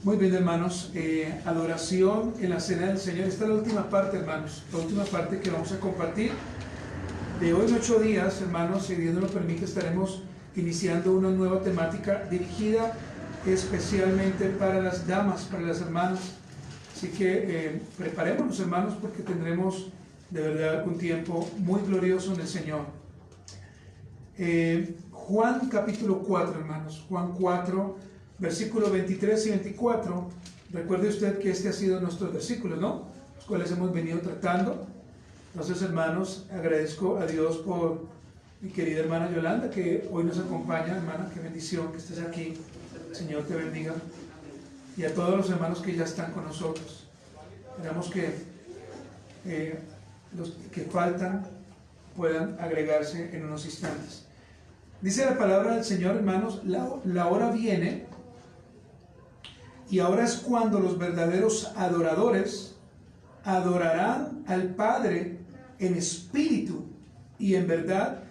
Muy bien, hermanos, adoración en la cena del Señor. Esta es la última parte, hermanos, la última parte que vamos a compartir. De hoy en 8 días, hermanos, si Dios nos lo permite, estaremos iniciando una nueva temática dirigida especialmente para las damas, para las hermanas. Así que preparémonos, hermanos, porque tendremos de verdad un tiempo muy glorioso en el Señor. Juan capítulo 4, hermanos, Juan 4, versículos 23 y 24. Recuerde usted que este ha sido nuestros versículos, ¿no? Los cuales hemos venido tratando. Entonces, hermanos, agradezco a Dios por mi querida hermana Yolanda, que hoy nos acompaña. Hermana, qué bendición que estés aquí. El Señor te bendiga. Y a todos los hermanos que ya están con nosotros. Esperamos que los que faltan puedan agregarse en unos instantes. Dice la palabra del Señor, hermanos, la hora viene, y ahora es cuando los verdaderos adoradores adorarán al Padre en espíritu y en verdad,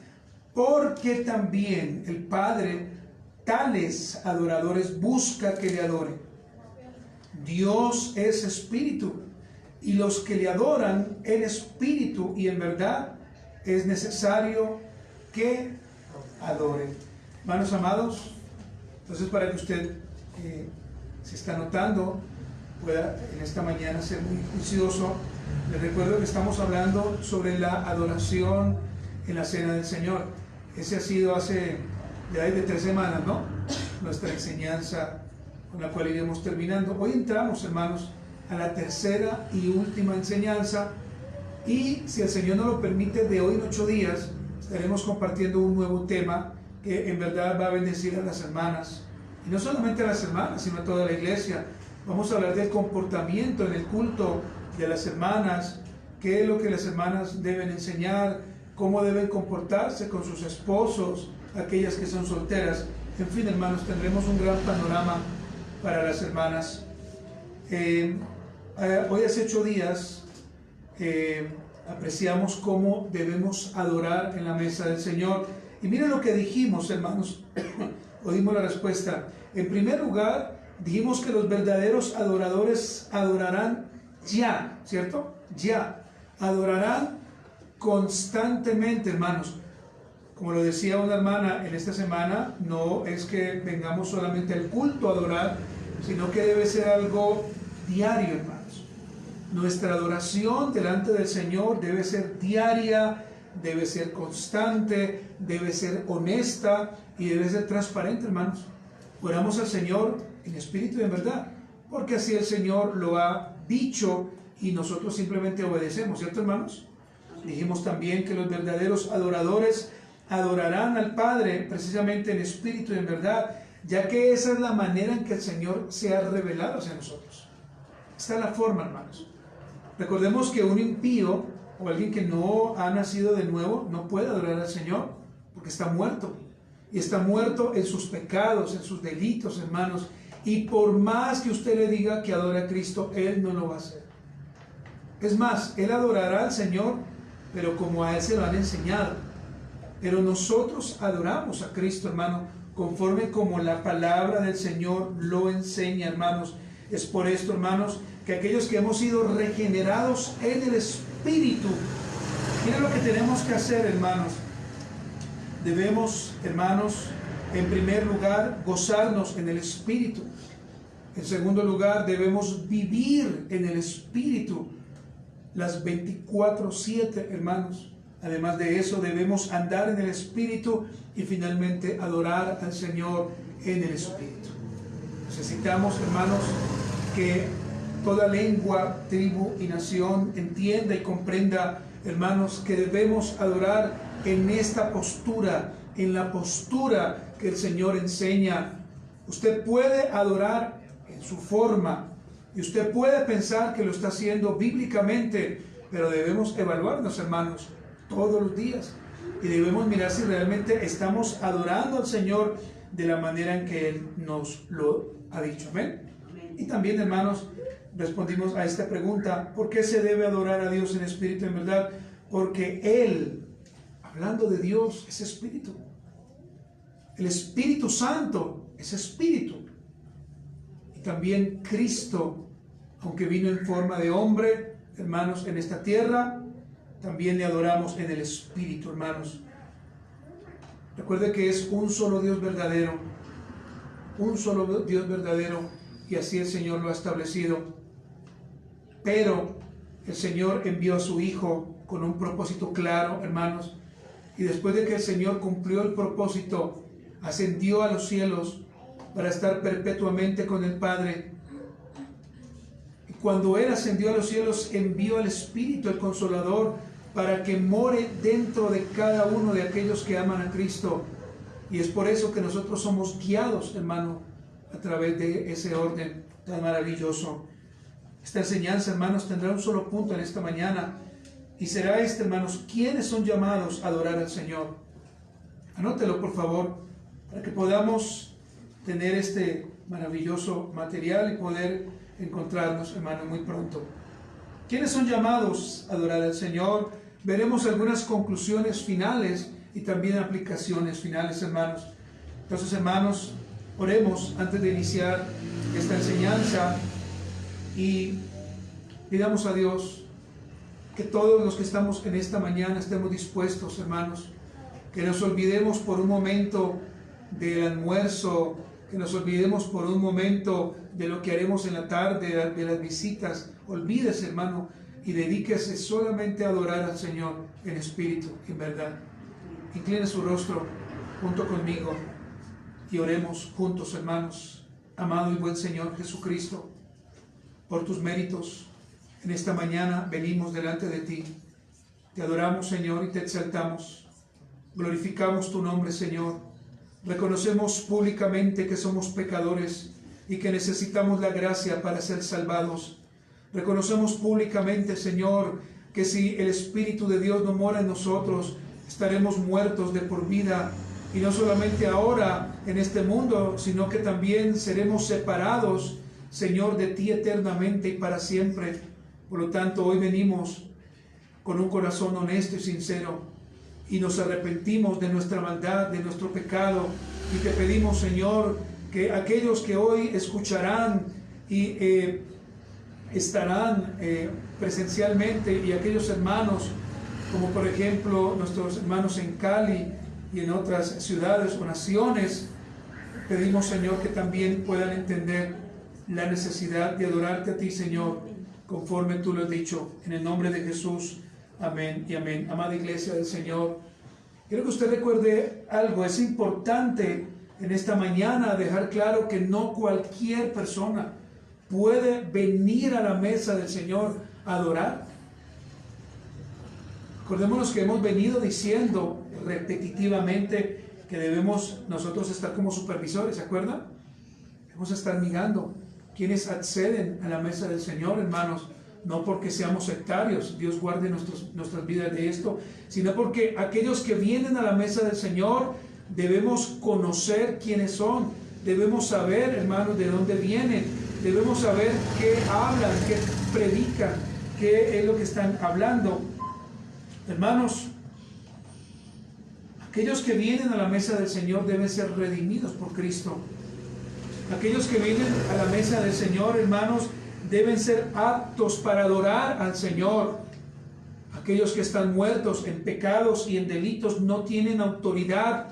porque también el Padre tales adoradores busca que le adoren. Dios es espíritu, y los que le adoran en espíritu y en verdad es necesario que adoren. Hermanos amados, entonces para que usted se está notando pueda en esta mañana ser muy juicioso, les recuerdo que estamos hablando sobre la adoración en la cena del Señor. Ese ha sido hace ya de 3 semanas, ¿no? Nuestra enseñanza con la cual iremos terminando. Hoy entramos, hermanos, a la tercera y última enseñanza, y si el Señor nos lo permite, de hoy en 8 días estaremos compartiendo un nuevo tema que en verdad va a bendecir a las hermanas, y no solamente a las hermanas, sino a toda la iglesia. Vamos a hablar del comportamiento en el culto de las hermanas, qué es lo que las hermanas deben enseñar, cómo deben comportarse con sus esposos, aquellas que son solteras. En fin, hermanos, tendremos un gran panorama para las hermanas. Hoy hace 8 días apreciamos cómo debemos adorar en la mesa del Señor. Y miren lo que dijimos, hermanos. Oímos la respuesta. En primer lugar, dijimos que los verdaderos adoradores adorarán ya, ¿cierto? Ya. Adorarán constantemente, hermanos. Como lo decía una hermana en esta semana, no es que vengamos solamente al culto a adorar, sino que debe ser algo diario, hermanos. Nuestra adoración delante del Señor debe ser diaria, debe ser constante, debe ser honesta y debe ser transparente, hermanos. Oramos al Señor en espíritu y en verdad, porque así el Señor lo ha dicho y nosotros simplemente obedecemos, ¿cierto, hermanos? Dijimos también que los verdaderos adoradores adorarán al Padre precisamente en espíritu y en verdad, ya que esa es la manera en que el Señor se ha revelado hacia nosotros. Esta es la forma, hermanos. Recordemos que un impío o alguien que no ha nacido de nuevo no puede adorar al Señor porque está muerto. Y está muerto en sus pecados, en sus delitos, hermanos. Y por más que usted le diga que adore a Cristo, Él no lo va a hacer. Es más, Él adorará al Señor, pero como a Él se lo han enseñado. Pero nosotros adoramos a Cristo, hermano, conforme como la palabra del Señor lo enseña, hermanos. Es por esto, hermanos, que aquellos que hemos sido regenerados en el Espíritu, miren lo que tenemos que hacer, hermanos. Debemos, hermanos, en primer lugar, gozarnos en el Espíritu. En segundo lugar, debemos vivir en el Espíritu las 24/7, hermanos. Además de eso, debemos andar en el Espíritu y finalmente adorar al Señor en el Espíritu. Necesitamos, hermanos, que toda lengua, tribu y nación entienda y comprenda, hermanos, que debemos adorar en esta postura, en la postura que el Señor enseña. Usted puede adorar en su forma y usted puede pensar que lo está haciendo bíblicamente, pero debemos evaluarnos, hermanos, todos los días, y debemos mirar si realmente estamos adorando al Señor de la manera en que Él nos lo ha dicho. Amén. Y también, hermanos, respondimos a esta pregunta: ¿por qué se debe adorar a Dios en espíritu y en verdad? Porque Él, hablando de Dios, es espíritu. El Espíritu Santo es espíritu. también Cristo, aunque vino en forma de hombre, hermanos, en esta tierra, también le adoramos en el Espíritu, hermanos. Recuerde que es un solo Dios verdadero, un solo Dios verdadero, y así el Señor lo ha establecido. Pero el Señor envió a su Hijo con un propósito claro, hermanos, y después de que el Señor cumplió el propósito, ascendió a los cielos para estar perpetuamente con el Padre. Y cuando Él ascendió a los cielos, envió al Espíritu, el Consolador, para que more dentro de cada uno de aquellos que aman a Cristo. Y es por eso que nosotros somos guiados, hermano, a través de ese orden tan maravilloso. Esta enseñanza, hermanos, tendrá un solo punto en esta mañana, y será este, hermanos: ¿quiénes son llamados a adorar al Señor? Anótelo, por favor, para que podamos tener este maravilloso material y poder encontrarnos, hermanos, muy pronto. ¿Quiénes son llamados a adorar al Señor? Veremos algunas conclusiones finales y también aplicaciones finales, hermanos. Entonces, hermanos, oremos antes de iniciar esta enseñanza y pidamos a Dios que todos los que estamos en esta mañana estemos dispuestos, hermanos, que nos olvidemos por un momento del almuerzo, que nos olvidemos por un momento de lo que haremos en la tarde, de las visitas. Olvídese, hermano, y dedíquese solamente a adorar al Señor en espíritu y en verdad. Incline su rostro junto conmigo y oremos juntos, hermanos. Amado y buen Señor Jesucristo, por tus méritos, en esta mañana venimos delante de ti. Te adoramos, Señor, y te exaltamos. Glorificamos tu nombre, Señor. Reconocemos públicamente que somos pecadores y que necesitamos la gracia para ser salvados. Reconocemos públicamente, Señor, que si el Espíritu de Dios no mora en nosotros, estaremos muertos de por vida, y no solamente ahora en este mundo, sino que también seremos separados, Señor, de ti eternamente y para siempre. Por lo tanto, hoy venimos con un corazón honesto y sincero, y nos arrepentimos de nuestra maldad, de nuestro pecado, y te pedimos, Señor, que aquellos que hoy escucharán y estarán presencialmente, y aquellos hermanos, como por ejemplo nuestros hermanos en Cali y en otras ciudades o naciones, pedimos, Señor, que también puedan entender la necesidad de adorarte a ti, Señor, conforme tú lo has dicho, en el nombre de Jesús. Amén y amén. Amada iglesia del Señor, quiero que usted recuerde algo. Es importante en esta mañana dejar claro que no cualquier persona puede venir a la mesa del Señor a adorar. Acordémonos que hemos venido diciendo repetitivamente que debemos nosotros estar como supervisores, ¿se acuerdan? Debemos estar mirando quienes acceden a la mesa del Señor, hermanos, no porque seamos sectarios, Dios guarde nuestras vidas de esto, sino porque aquellos que vienen a la mesa del Señor debemos conocer quiénes son, debemos saber, hermanos, de dónde vienen, debemos saber qué hablan, qué predican, qué es lo que están hablando. Hermanos, aquellos que vienen a la mesa del Señor deben ser redimidos por Cristo. Aquellos que vienen a la mesa del Señor, hermanos, deben ser aptos para adorar al Señor. Aquellos que están muertos en pecados y en delitos no tienen autoridad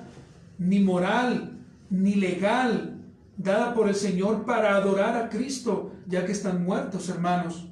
ni moral ni legal dada por el Señor para adorar a Cristo, ya que están muertos, hermanos.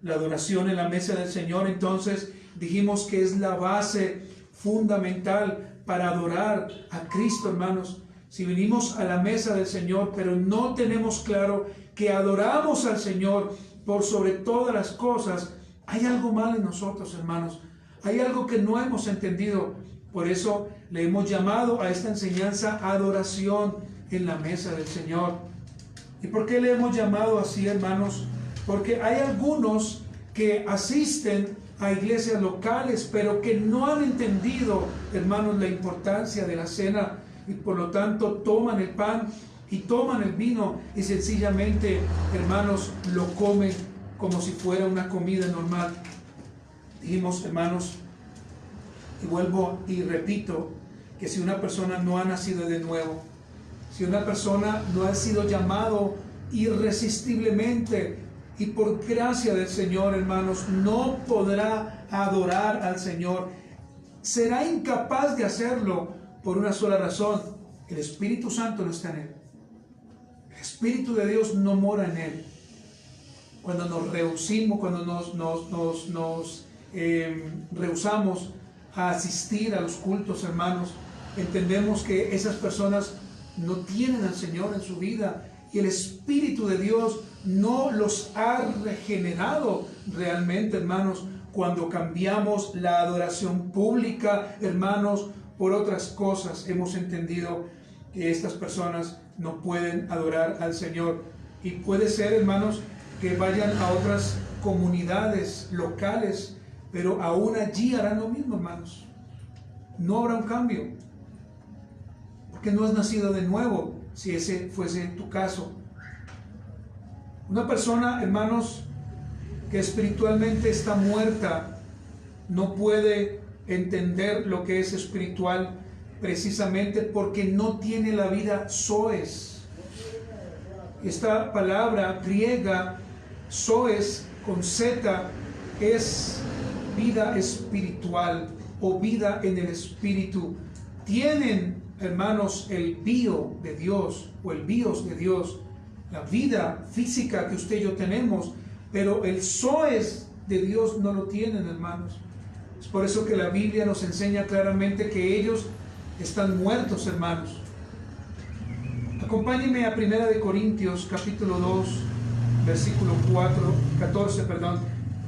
La adoración en la mesa del Señor, entonces, dijimos que es la base fundamental para adorar a Cristo, hermanos. Si venimos a la mesa del Señor, pero no tenemos claro que adoramos al Señor por sobre todas las cosas, hay algo mal en nosotros, hermanos. Hay algo que no hemos entendido. Por eso le hemos llamado a esta enseñanza adoración en la mesa del Señor. ¿Y por qué le hemos llamado así, hermanos? Porque hay algunos que asisten a iglesias locales, pero que no han entendido, hermanos, la importancia de la cena, y por lo tanto toman el pan y toman el vino y sencillamente, hermanos, lo comen como si fuera una comida normal. Dijimos, hermanos, y vuelvo y repito, que si una persona no ha nacido de nuevo, si una persona no ha sido llamado irresistiblemente y por gracia del Señor, hermanos, no podrá adorar al Señor. Será incapaz de hacerlo por una sola razón: el Espíritu Santo no está en él. El Espíritu de Dios no mora en él. Cuando nos rehusamos, cuando nos rehusamos a asistir a los cultos, hermanos, entendemos que esas personas no tienen al Señor en su vida y el Espíritu de Dios no los ha regenerado realmente, hermanos. Cuando cambiamos la adoración pública, hermanos, por otras cosas, hemos entendido que estas personas no pueden adorar al Señor. Y puede ser, hermanos, que vayan a otras comunidades locales, pero aún allí harán lo mismo, hermanos. No habrá un cambio, porque no has nacido de nuevo, si ese fuese tu caso. Una persona, hermanos, que espiritualmente está muerta, no puede entender lo que es espiritual, precisamente porque no tiene la vida zoes. Esta palabra griega, zoes, con Z, es vida espiritual o vida en el espíritu. Tienen, hermanos, el bio de Dios o el bios de Dios, la vida física que usted y yo tenemos, pero el zoes de Dios no lo tienen, hermanos. Es por eso que la Biblia nos enseña claramente que ellos están muertos, hermanos. Acompáñenme a 1 Corintios capítulo 2, versículo 14.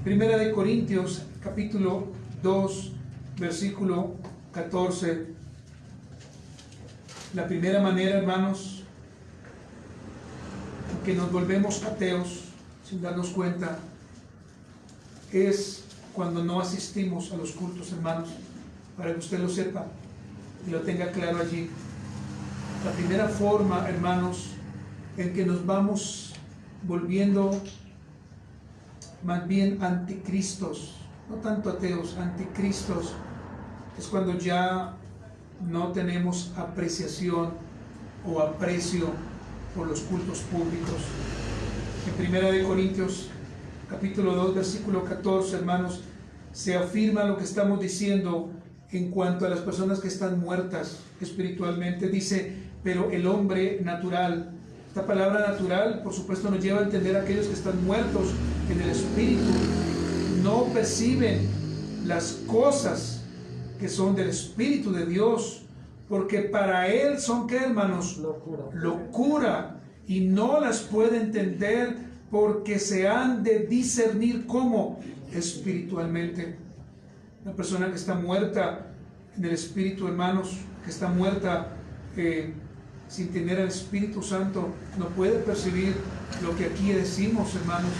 1 Corintios capítulo 2, versículo 14. La primera manera, hermanos, en que nos volvemos ateos sin darnos cuenta es cuando no asistimos a los cultos, hermanos, para que usted lo sepa y lo tenga claro allí. La primera forma, hermanos, en que nos vamos volviendo más bien anticristos, no tanto ateos, anticristos, es cuando ya no tenemos apreciación o aprecio por los cultos públicos. En 1 Corintios capítulo 2, versículo 14, hermanos, se afirma lo que estamos diciendo en cuanto a las personas que están muertas espiritualmente. Dice, pero el hombre natural. Esta palabra natural, por supuesto, nos lleva a entender a aquellos que están muertos en el espíritu. No perciben las cosas que son del Espíritu de Dios, porque para él son, ¿qué, hermanos? Locura. Y no las puede entender porque se han de discernir como espiritualmente. Una persona que está muerta en el espíritu, hermanos, que está muerta sin tener al Espíritu Santo, no puede percibir lo que aquí decimos, hermanos,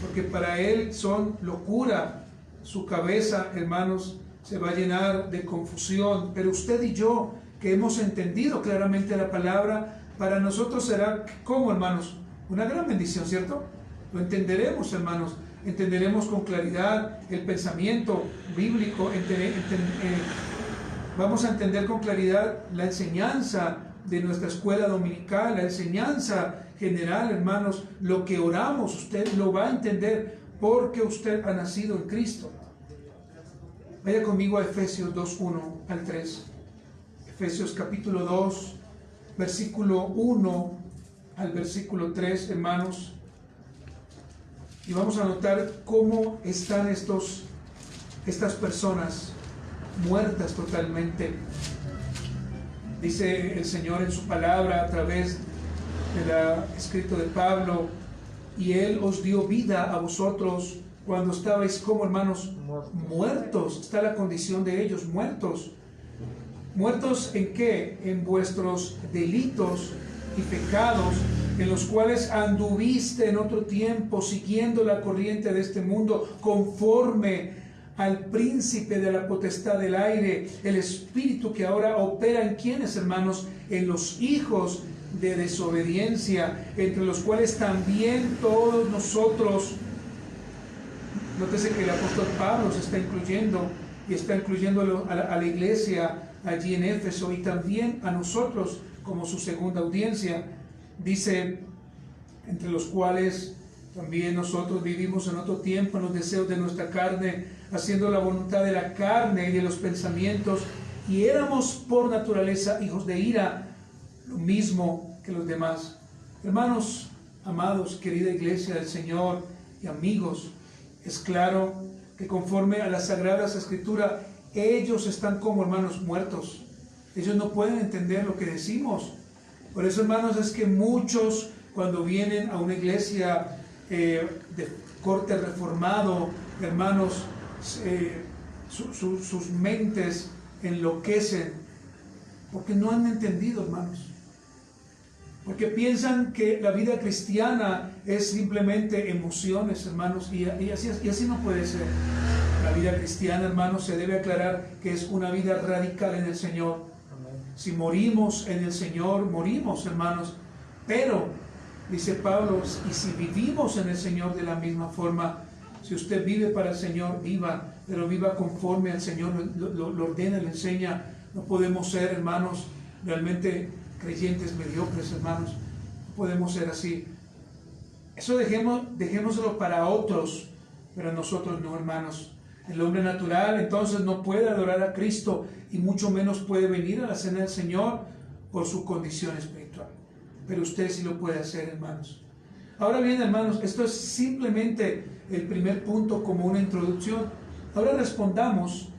porque para él son locura. Su cabeza, hermanos, se va a llenar de confusión. Pero usted y yo, que hemos entendido claramente la palabra, para nosotros será, ¿cómo, hermanos? Una gran bendición, ¿cierto? Lo entenderemos, hermanos. Entenderemos con claridad el pensamiento bíblico. Vamos a entender con claridad la enseñanza de nuestra escuela dominical, la enseñanza general, hermanos. Lo que oramos, usted lo va a entender porque usted ha nacido en Cristo. Vaya conmigo a Efesios 2, 1 al 3. Efesios capítulo 2, versículo 1 al versículo 3, hermanos. Y vamos a notar cómo están estas personas muertas totalmente. Dice el Señor en su palabra a través del escrito de Pablo, y Él os dio vida a vosotros cuando estabais como, hermanos, muertos. Está la condición de ellos, muertos. ¿Muertos en qué? En vuestros delitos y pecados, en los cuales anduviste en otro tiempo, siguiendo la corriente de este mundo, conforme al príncipe de la potestad del aire, el espíritu que ahora opera en quienes, hermanos, en los hijos de desobediencia, entre los cuales también todos nosotros. Nótese que el apóstol Pablo se está incluyendo, y está incluyendo a la iglesia allí en Éfeso, y también a nosotros como su segunda audiencia. Dice entre los cuales también nosotros vivimos en otro tiempo en los deseos de nuestra carne, haciendo la voluntad de la carne y de los pensamientos, y éramos por naturaleza hijos de ira, lo mismo que los demás. Hermanos, amados, querida iglesia del Señor y amigos, es claro que conforme a las Sagradas Escrituras, ellos están como hermanos muertos. Ellos no pueden entender lo que decimos. Por eso, hermanos, es que muchos cuando vienen a una iglesia de corte reformado, hermanos, sus mentes enloquecen porque no han entendido, hermanos. Porque piensan que la vida cristiana es simplemente emociones, hermanos, y así no puede ser. La vida cristiana, hermanos, se debe aclarar que es una vida radical en el Señor. Si morimos en el Señor, morimos, hermanos. Pero, dice Pablo, y si vivimos en el Señor de la misma forma, si usted vive para el Señor, viva, pero viva conforme al Señor lo ordena, le enseña. No podemos ser, hermanos, realmente creyentes mediocres, hermanos. No podemos ser así. Eso dejémoslo para otros, pero nosotros no, hermanos. El hombre natural entonces no puede adorar a Cristo y mucho menos puede venir a la cena del Señor por su condición espiritual. Pero usted sí lo puede hacer, hermanos. Ahora bien, hermanos, esto es simplemente el primer punto como una introducción. Ahora respondamos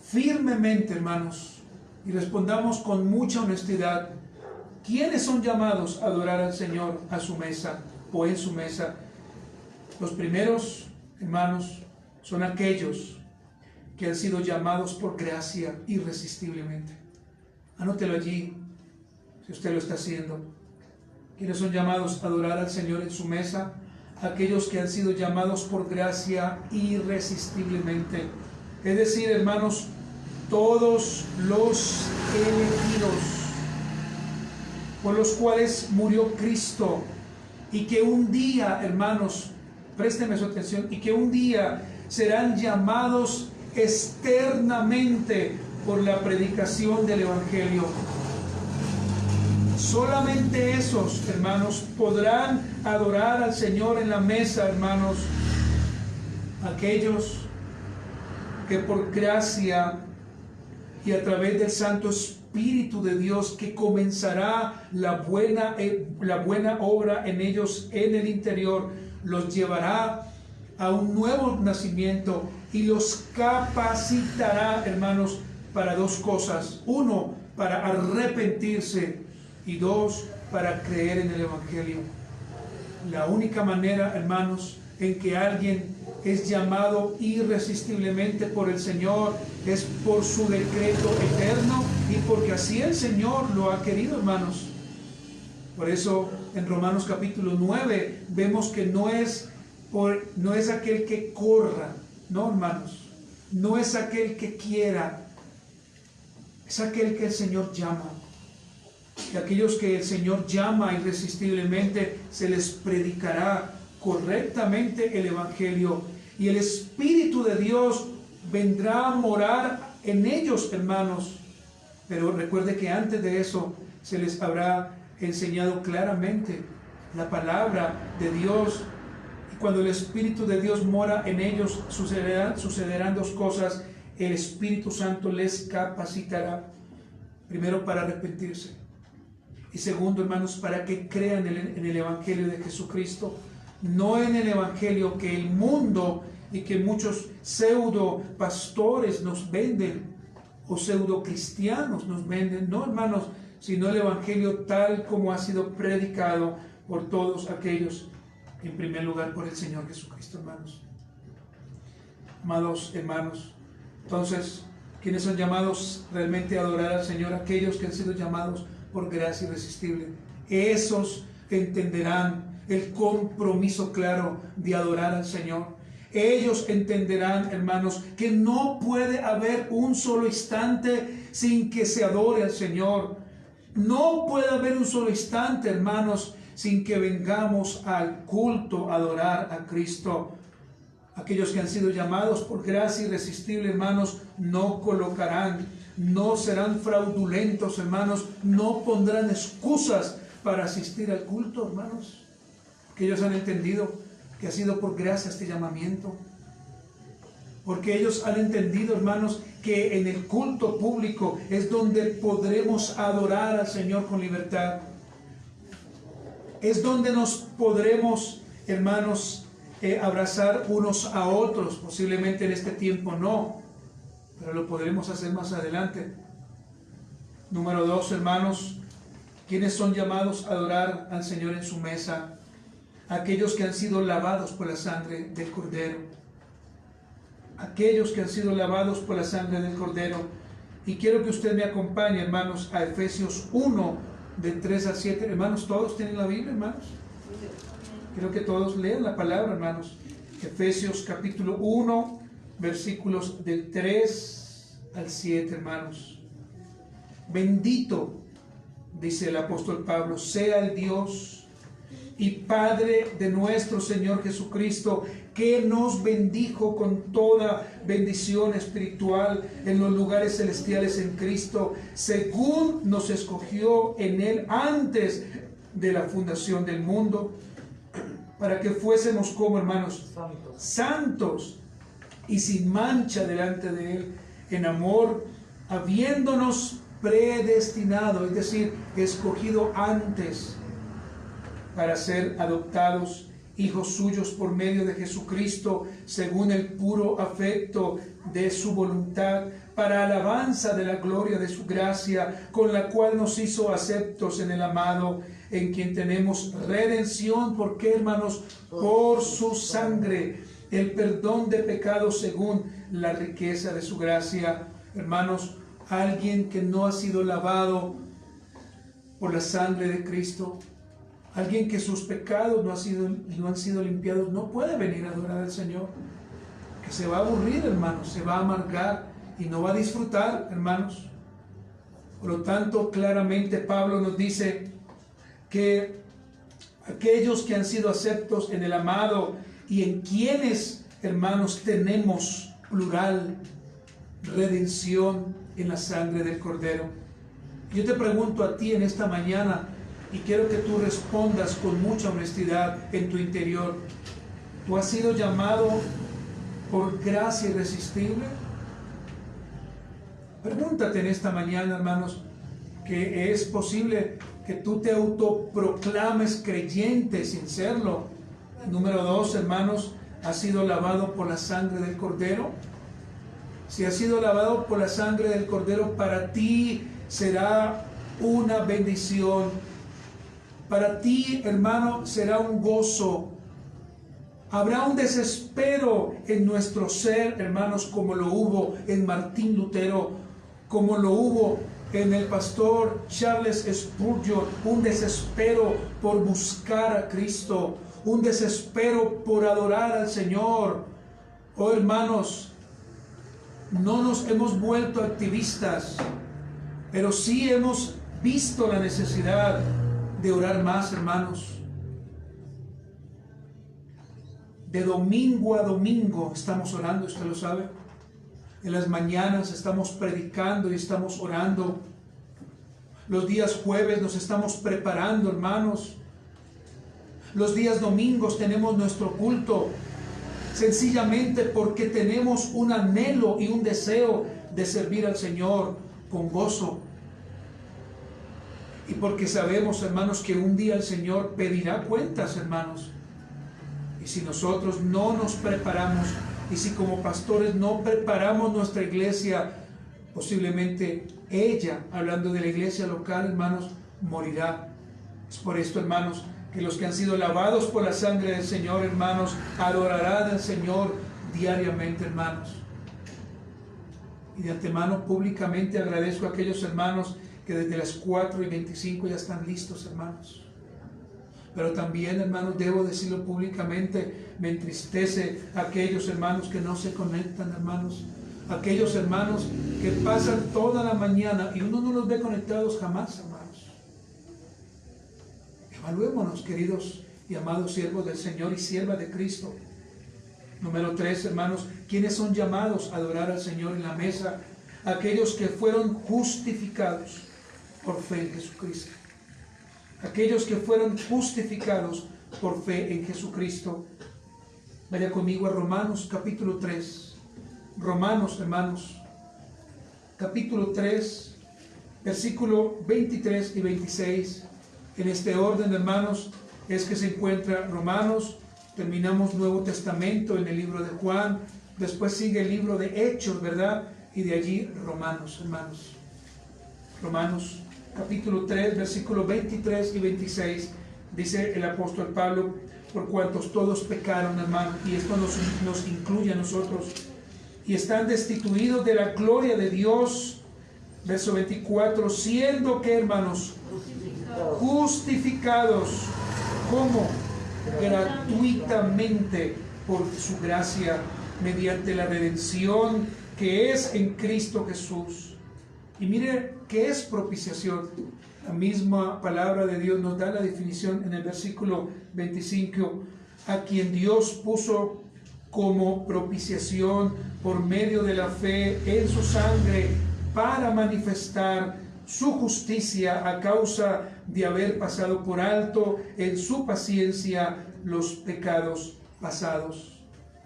firmemente, hermanos, y respondamos con mucha honestidad. ¿Quiénes son llamados a adorar al Señor a su mesa o en su mesa? Los primeros, hermanos, son aquellos que han sido llamados por gracia irresistiblemente. Anótelo allí, si usted lo está haciendo. ¿Quiénes son llamados a adorar al Señor en su mesa? Aquellos que han sido llamados por gracia irresistiblemente. Es decir, hermanos, todos los elegidos por los cuales murió Cristo, y que un día, hermanos, présteme su atención, y que un día serán llamados externamente por la predicación del Evangelio. Solamente esos, hermanos, podrán adorar al Señor en la mesa, hermanos. Aquellos que por gracia y a través del Santo Espíritu de Dios, que comenzará la buena obra en ellos en el interior, los llevará a un nuevo nacimiento y los capacitará, hermanos, para dos cosas. Uno, para arrepentirse, y dos, para creer en el Evangelio. La única manera, hermanos, en que alguien es llamado irresistiblemente por el Señor es por su decreto eterno y porque así el Señor lo ha querido, hermanos. Por eso en Romanos capítulo 9 vemos que no es aquel que corra, no, hermanos, no es aquel que quiera, es aquel que el Señor llama. Y aquellos que el Señor llama irresistiblemente, se les predicará correctamente el Evangelio, y el Espíritu de Dios vendrá a morar en ellos, hermanos. Pero recuerde que antes de eso se les habrá enseñado claramente la palabra de Dios, y cuando el Espíritu de Dios mora en ellos, sucederán dos cosas. El Espíritu Santo les capacitará, primero para arrepentirse, y segundo, hermanos, para que crean en el Evangelio de Jesucristo, no en el Evangelio que el mundo y que muchos pseudo pastores nos venden, o pseudo cristianos nos venden, no, hermanos, sino el Evangelio tal como ha sido predicado por todos aquellos, en primer lugar por el Señor Jesucristo, hermanos. Amados hermanos, entonces, ¿quiénes son llamados realmente a adorar al Señor? Aquellos que han sido llamados por gracia irresistible. Esos entenderán el compromiso claro de adorar al Señor. Ellos entenderán, hermanos, que no puede haber un solo instante sin que se adore al Señor. No puede haber un solo instante, hermanos, sin que vengamos al culto a adorar a Cristo. Aquellos que han sido llamados por gracia irresistible, hermanos, no colocarán, no serán fraudulentos, hermanos, no pondrán excusas para asistir al culto, hermanos. que ellos han entendido que ha sido por gracia este llamamiento. Porque ellos han entendido, hermanos, que en el culto público es donde podremos adorar al Señor con libertad. Es donde nos podremos, hermanos, abrazar unos a otros. Posiblemente en este tiempo no, pero lo podremos hacer más adelante. Número 2, hermanos, ¿quiénes son llamados a adorar al Señor en su mesa? Aquellos que han sido lavados por la sangre del Cordero. Aquellos que han sido lavados por la sangre del Cordero. Y quiero que usted me acompañe, hermanos, a Efesios 1, de 3 a 7. Hermanos, ¿todos tienen la Biblia, hermanos? Quiero que todos lean la palabra, hermanos. Efesios capítulo 1, versículos del 3 al 7, hermanos. Bendito, dice el apóstol Pablo, sea el Dios y Padre de nuestro Señor Jesucristo, que nos bendijo con toda bendición espiritual en los lugares celestiales en Cristo, según nos escogió en Él antes de la fundación del mundo, para que fuésemos como, hermanos, santos y sin mancha delante de Él, en amor, habiéndonos predestinado, es decir, escogido antes para ser adoptados hijos suyos por medio de Jesucristo, según el puro afecto de su voluntad, para alabanza de la gloria de su gracia, con la cual nos hizo aceptos en el amado, en quien tenemos redención. ¿Por qué, hermanos? Por su sangre, el perdón de pecados según la riqueza de su gracia. Hermanos, alguien que no ha sido lavado por la sangre de Cristo, alguien que sus pecados no han sido limpiados, no puede venir a adorar al Señor. Que se va a aburrir, hermanos, se va a amargar y no va a disfrutar, hermanos. Por lo tanto, claramente Pablo nos dice que aquellos que han sido aceptos en el amado y en quienes, hermanos, tenemos, plural, redención en la sangre del Cordero. Yo te pregunto a ti en esta mañana, y quiero que tú respondas con mucha honestidad en tu interior. ¿Tú has sido llamado por gracia irresistible? Pregúntate en esta mañana, hermanos, que es posible que tú te autoproclames creyente sin serlo. Número 2, hermanos, ¿has sido lavado por la sangre del Cordero? Si has sido lavado por la sangre del Cordero, para ti será una bendición. Para ti, hermano, será un gozo. Habrá un desespero en nuestro ser, hermanos, como lo hubo en Martín Lutero, como lo hubo en el pastor Charles Spurgeon, un desespero por buscar a Cristo, un desespero por adorar al Señor. Oh, hermanos, no nos hemos vuelto activistas, pero sí hemos visto la necesidad de orar más, hermanos. De domingo a domingo estamos orando, usted lo sabe. En las mañanas estamos predicando y estamos orando. Los días jueves nos estamos preparando, hermanos. Los días domingos tenemos nuestro culto, sencillamente porque tenemos un anhelo y un deseo de servir al Señor con gozo. Y porque sabemos, hermanos, que un día el Señor pedirá cuentas, hermanos. Y si nosotros no nos preparamos, y si como pastores no preparamos nuestra iglesia, posiblemente ella, hablando de la iglesia local, hermanos, morirá. Es por esto, hermanos, que los que han sido lavados por la sangre del Señor, hermanos, adorarán al Señor diariamente, hermanos. Y de antemano públicamente agradezco a aquellos hermanos que desde las 4:25 ya están listos, hermanos. Pero también, hermanos, debo decirlo públicamente, me entristece aquellos hermanos que no se conectan, hermanos. Aquellos hermanos que pasan toda la mañana y uno no los ve conectados jamás, hermanos. Evaluémonos, queridos y amados siervos del Señor y siervas de Cristo. Número 3, hermanos, ¿quiénes son llamados a adorar al Señor en la mesa? Aquellos que fueron justificados por fe en Jesucristo. Aquellos que fueron justificados por fe en Jesucristo. Vaya conmigo a Romanos capítulo 3. Romanos, hermanos, capítulo 3, versículo 23 y 26. En este orden, hermanos, es que se encuentra Romanos. Terminamos Nuevo Testamento en el libro de Juan. Después sigue el libro de Hechos, ¿verdad? Y de allí Romanos, hermanos. Romanos capítulo 3, versículos 23 y 26. Dice el apóstol Pablo: por cuantos todos pecaron, hermano, y esto nos incluye a nosotros, y están destituidos de la gloria de Dios. Verso 24, siendo que, hermanos, justificados, ¿cómo? Gratuitamente por su gracia, mediante la redención que es en Cristo Jesús. Y mire, ¿qué es propiciación? La misma palabra de Dios nos da la definición en el versículo 25, a quien Dios puso como propiciación por medio de la fe en su sangre, para manifestar su justicia a causa de haber pasado por alto en su paciencia los pecados pasados.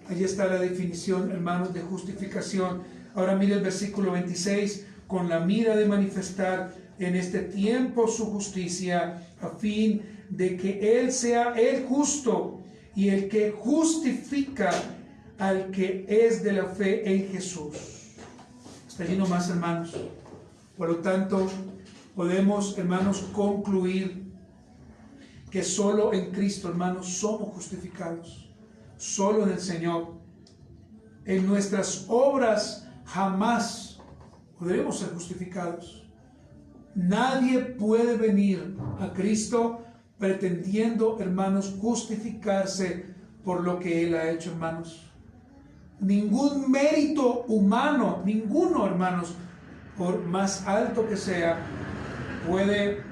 Allí está la definición, hermanos, de justificación. Ahora mire el versículo 26, con la mira de manifestar en este tiempo su justicia, a fin de que Él sea el justo y el que justifica al que es de la fe en Jesús. Hasta allí nomás, hermanos. Por lo tanto, podemos, hermanos, concluir que solo en Cristo, hermanos, somos justificados. Solo en el Señor. En nuestras obras jamás podremos ser justificados. Nadie puede venir a Cristo pretendiendo, hermanos, justificarse por lo que Él ha hecho, hermanos. Ningún mérito humano, ninguno, hermanos, por más alto que sea, puede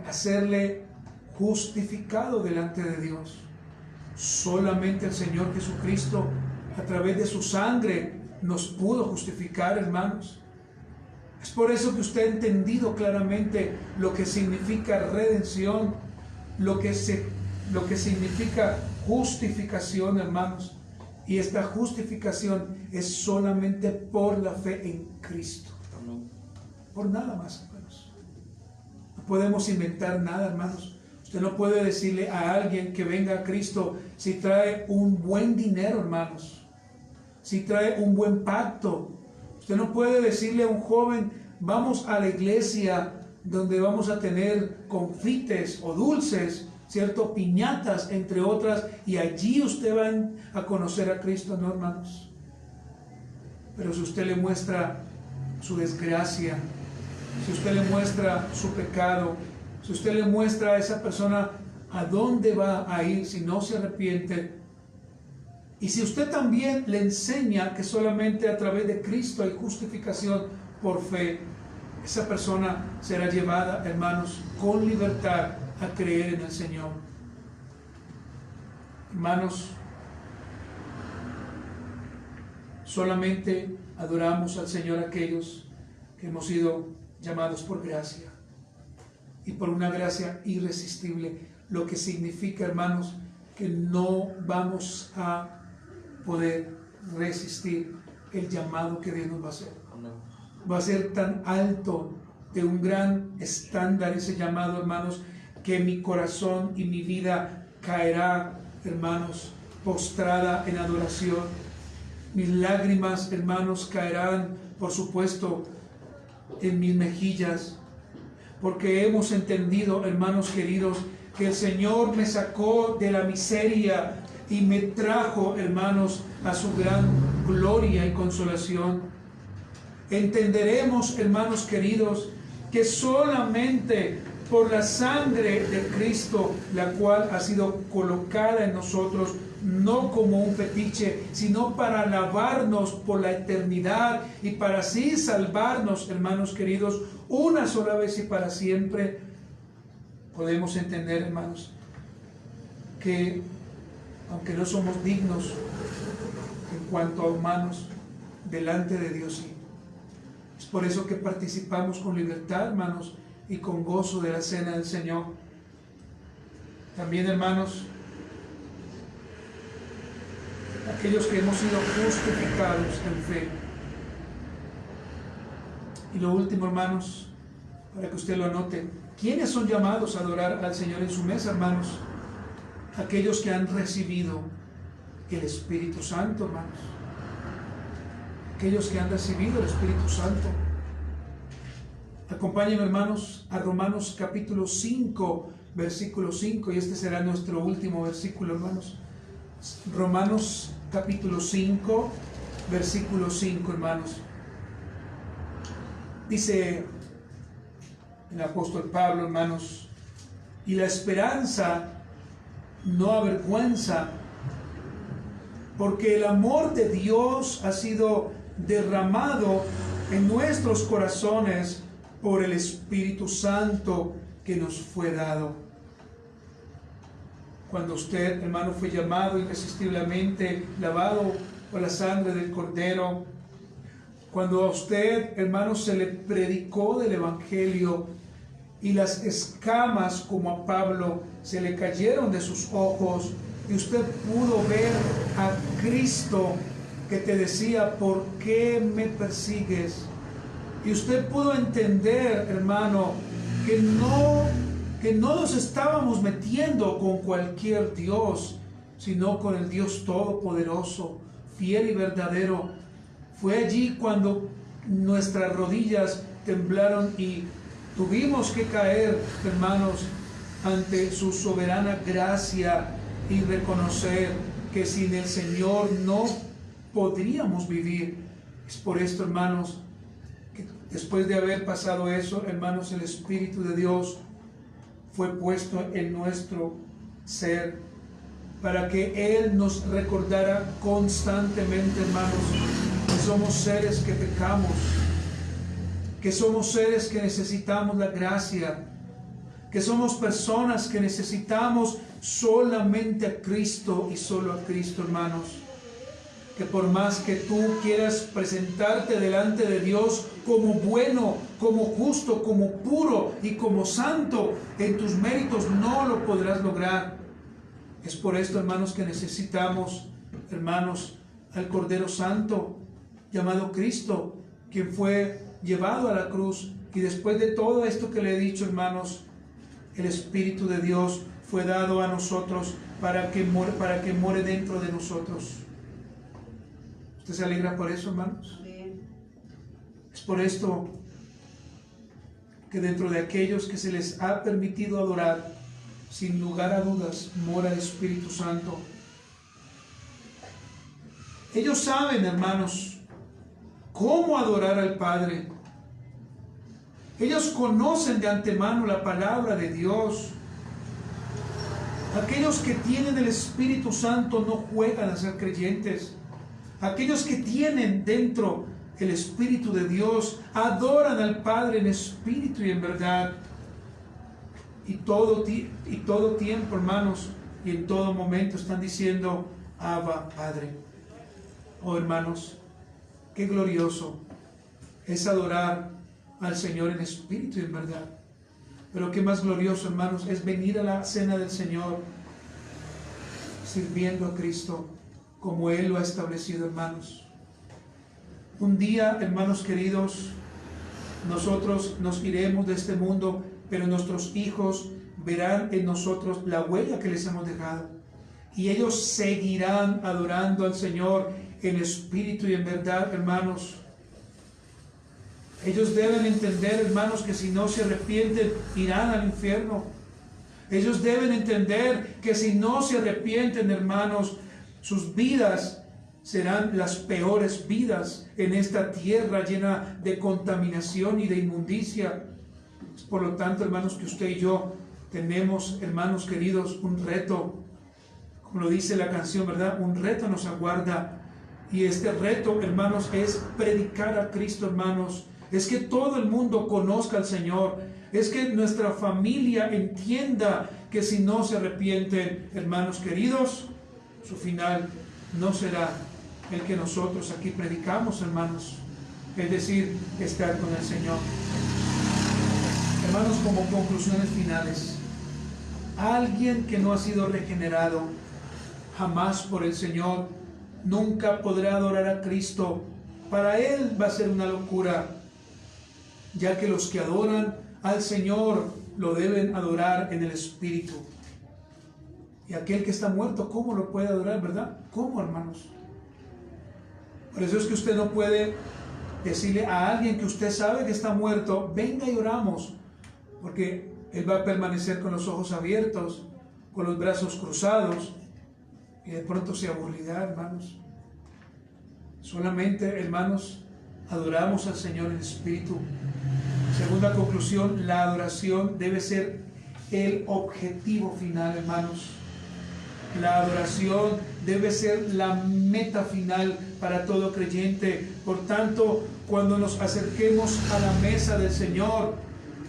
hacerle justificado delante de Dios. Solamente el Señor Jesucristo, a través de su sangre, nos pudo justificar, hermanos. Es por eso que usted ha entendido claramente lo que significa redención, lo que significa justificación, hermanos. Y esta justificación es solamente por la fe en Cristo. Por nada más, hermanos. No podemos inventar nada, hermanos. Usted no puede decirle a alguien que venga a Cristo si trae un buen dinero, hermanos. Si trae un buen pacto. Usted no puede decirle a un joven, vamos a la iglesia donde vamos a tener confites o dulces, ¿cierto? Piñatas, entre otras, y allí usted va a conocer a Cristo, no, hermanos. Pero si usted le muestra su desgracia, si usted le muestra su pecado, si usted le muestra a esa persona a dónde va a ir si no se arrepiente, y si usted también le enseña que solamente a través de Cristo hay justificación por fe, esa persona será llevada, hermanos, con libertad a creer en el Señor. Hermanos, solamente adoramos al Señor aquellos que hemos sido llamados por gracia, y por una gracia irresistible, lo que significa, hermanos, que no vamos a poder resistir el llamado que Dios nos va a hacer. Va a ser tan alto, de un gran estándar ese llamado, hermanos, que mi corazón y mi vida caerá, hermanos, postrada en adoración. Mis lágrimas, hermanos, caerán, por supuesto, en mis mejillas, porque hemos entendido, hermanos queridos, que el Señor me sacó de la miseria y me trajo, hermanos, a su gran gloria y consolación. Entenderemos, hermanos queridos, que solamente por la sangre de Cristo, la cual ha sido colocada en nosotros, no como un fetiche, sino para lavarnos por la eternidad y para así salvarnos, hermanos queridos, una sola vez y para siempre, podemos entender, hermanos, que aunque no somos dignos en cuanto a humanos, delante de Dios sí. Es por eso que participamos con libertad, hermanos, y con gozo de la cena del Señor. También, hermanos, aquellos que hemos sido justificados en fe. Y lo último, hermanos, para que usted lo anote, ¿quiénes son llamados a adorar al Señor en su mesa, hermanos? Aquellos que han recibido el Espíritu Santo, hermanos. Aquellos que han recibido el Espíritu Santo. Acompáñenme, hermanos, a Romanos capítulo 5, versículo 5, y este será nuestro último versículo, hermanos. Romanos capítulo 5, versículo 5, hermanos. Dice el apóstol Pablo, hermanos, y la esperanza no avergüenza, porque el amor de Dios ha sido derramado en nuestros corazones por el Espíritu Santo que nos fue dado. Cuando usted, hermano, fue llamado irresistiblemente, lavado por la sangre del Cordero, cuando a usted, hermano, se le predicó del Evangelio y las escamas, como a Pablo, se le cayeron de sus ojos y usted pudo ver a Cristo que te decía, ¿por qué me persigues? Y usted pudo entender, hermano, que no nos estábamos metiendo con cualquier Dios, sino con el Dios Todopoderoso, fiel y verdadero. Fue allí cuando nuestras rodillas temblaron y tuvimos que caer, hermanos, ante su soberana gracia y reconocer que sin el Señor no podríamos vivir. Es por esto, hermanos, que después de haber pasado eso, hermanos, el Espíritu de Dios fue puesto en nuestro ser para que Él nos recordara constantemente, hermanos, que somos seres que pecamos, que somos seres que necesitamos la gracia, que somos personas que necesitamos solamente a Cristo y solo a Cristo, hermanos. Que por más que tú quieras presentarte delante de Dios como bueno, como justo, como puro y como santo, en tus méritos no lo podrás lograr. Es por esto, hermanos, que necesitamos, hermanos, al Cordero Santo, llamado Cristo, quien fue llevado a la cruz. Y después de todo esto que le he dicho, hermanos, el Espíritu de Dios fue dado a nosotros para que more dentro de nosotros. ¿Usted se alegra por eso, hermanos? Amén. Es por esto que dentro de aquellos que se les ha permitido adorar, sin lugar a dudas, mora el Espíritu Santo. Ellos saben, hermanos, cómo adorar al Padre. Ellos conocen de antemano la palabra de Dios. Aquellos que tienen el Espíritu Santo no juegan a ser creyentes. Aquellos que tienen dentro el Espíritu de Dios adoran al Padre en espíritu y en verdad. Y todo tiempo, hermanos, y en todo momento están diciendo, Abba, Padre. Oh, hermanos, qué glorioso es adorar al Señor en espíritu y en verdad. Pero qué más glorioso, hermanos, es venir a la cena del Señor sirviendo a Cristo como Él lo ha establecido, hermanos. Un día, hermanos queridos, nosotros nos iremos de este mundo, pero nuestros hijos verán en nosotros la huella que les hemos dejado. Y ellos seguirán adorando al Señor en espíritu y en verdad, hermanos. Ellos deben entender, hermanos, que si no se arrepienten, irán al infierno. Ellos deben entender que si no se arrepienten, hermanos, sus vidas serán las peores vidas en esta tierra llena de contaminación y de inmundicia. Por lo tanto, hermanos, que usted y yo tenemos, hermanos queridos, un reto. Como lo dice la canción, ¿verdad? Un reto nos aguarda. Y este reto, hermanos, es predicar a Cristo, hermanos. Es que todo el mundo conozca al Señor. Es que nuestra familia entienda que si no se arrepienten, hermanos queridos, su final no será el que nosotros aquí predicamos, hermanos. Es decir, estar con el Señor. Hermanos, como conclusiones finales, Alguien que no ha sido regenerado jamás por el Señor nunca podrá adorar a Cristo. Para él va a ser una locura, ya que los que adoran al Señor lo deben adorar en el Espíritu. Y aquel que está muerto, ¿cómo lo puede adorar, verdad? ¿Cómo, hermanos? Por eso es que usted no puede decirle a alguien que usted sabe que está muerto, venga y oramos, porque él va a permanecer con los ojos abiertos, con los brazos cruzados, y de pronto se aburrirá, hermanos. Solamente, hermanos, adoramos al Señor en espíritu. Segunda conclusión, la adoración debe ser el objetivo final, hermanos. La adoración debe ser la meta final para todo creyente. Por tanto, cuando nos acerquemos a la mesa del Señor,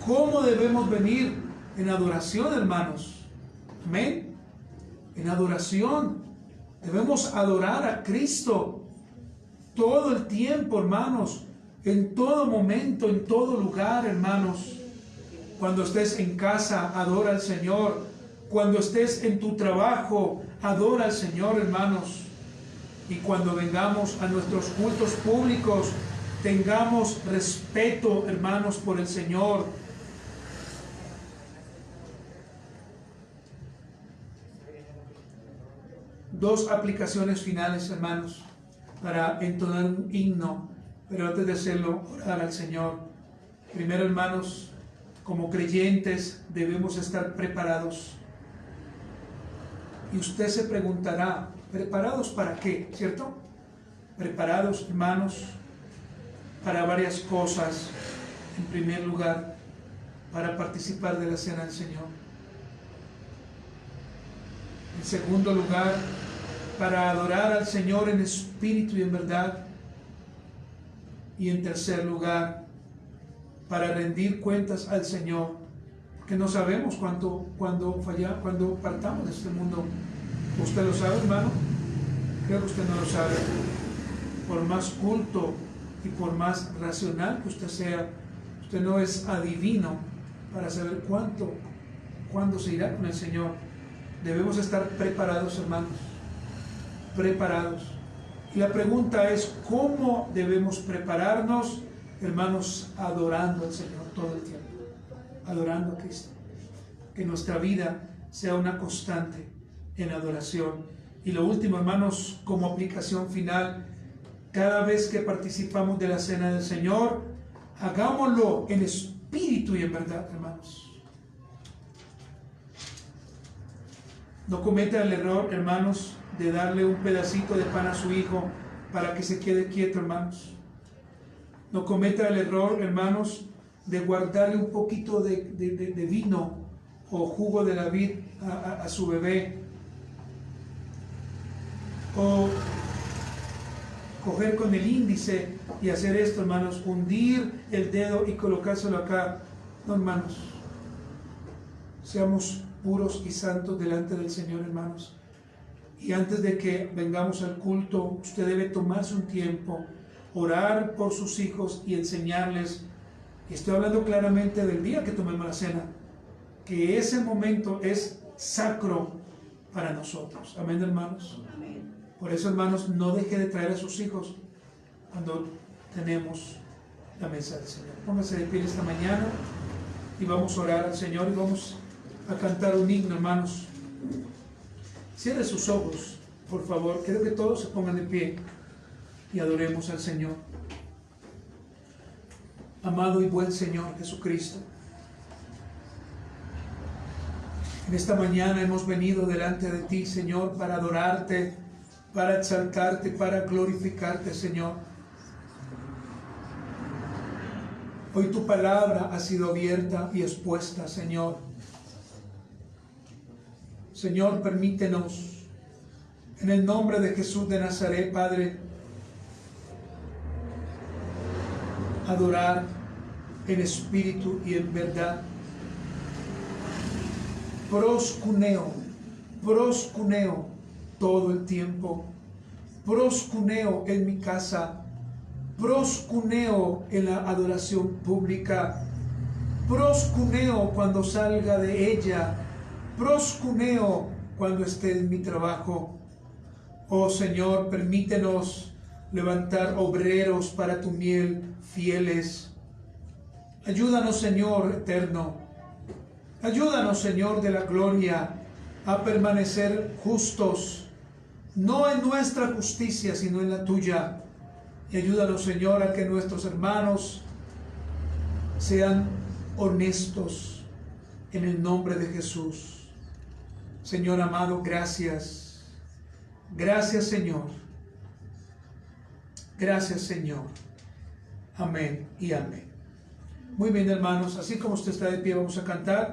¿cómo debemos venir? En adoración, hermanos. Amén. En adoración. Debemos adorar a Cristo todo el tiempo, hermanos. En todo momento, en todo lugar, hermanos. Cuando estés en casa, adora al Señor. Cuando estés en tu trabajo, adora al Señor, hermanos. Y cuando vengamos a nuestros cultos públicos, tengamos respeto, hermanos, por el Señor. Dos aplicaciones finales, hermanos, para entonar un himno, pero antes de hacerlo, orar al Señor. Primero, hermanos, como creyentes debemos estar preparados. Y usted se preguntará, ¿preparados para qué? ¿Cierto? Preparados, hermanos, para varias cosas. En primer lugar, para participar de la cena del Señor. En segundo lugar, para adorar al Señor en espíritu y en verdad. Y en tercer lugar, para rendir cuentas al Señor, que no sabemos cuándo partamos de este mundo. ¿Usted lo sabe, hermano? Creo que usted no lo sabe. Por más culto y por más racional que usted sea, usted no es adivino para saber cuándo se irá con el Señor. Debemos estar preparados, hermanos, preparados. Y la pregunta es, ¿cómo debemos prepararnos, hermanos? Adorando al Señor todo el tiempo, adorando a Cristo. Que nuestra vida sea una constante en adoración. Y lo último, hermanos, como aplicación final, cada vez que participamos de la cena del Señor, hagámoslo en espíritu y en verdad, hermanos. No cometa el error, hermanos, de darle un pedacito de pan a su hijo para que se quede quieto, hermanos. No cometa el error, hermanos, de guardarle un poquito de vino o jugo de la vid a su bebé. O coger con el índice y hacer esto, hermanos, hundir el dedo y colocárselo acá. No, hermanos, seamos puros y santos delante del Señor, hermanos. Y antes de que vengamos al culto, usted debe tomarse un tiempo, orar por sus hijos y enseñarles. Y estoy hablando claramente del día que tomemos la cena, que ese momento es sacro para nosotros. Amén, hermanos. Amén. Por eso, hermanos, no deje de traer a sus hijos cuando tenemos la mesa del Señor. Póngase de pie esta mañana y vamos a orar al Señor y vamos a cantar un himno, hermanos. Cierre sus ojos, por favor. Quiero que todos se pongan de pie y adoremos al Señor. Amado y buen Señor Jesucristo, en esta mañana hemos venido delante de ti, Señor, para adorarte, para exaltarte, para glorificarte, Señor. Hoy tu palabra ha sido abierta y expuesta, Señor. Señor, permítenos, en el nombre de Jesús de Nazaret, Padre, adorar en espíritu y en verdad. Proscuneo todo el tiempo. Proscuneo en mi casa. Proscuneo en la adoración pública. Proscuneo cuando salga de ella. proscuneo cuando esté en mi trabajo. Oh Señor, permítenos levantar obreros para tu miel fieles. Ayúdanos, Señor eterno. Ayúdanos, Señor de la gloria, a permanecer justos, no en nuestra justicia, sino en la tuya. Y ayúdanos, Señor, a que nuestros hermanos sean honestos en el nombre de Jesús. Señor amado, gracias. Gracias, Señor. Gracias, Señor. Amén y amén. Muy bien, hermanos, así como usted está de pie, vamos a cantar.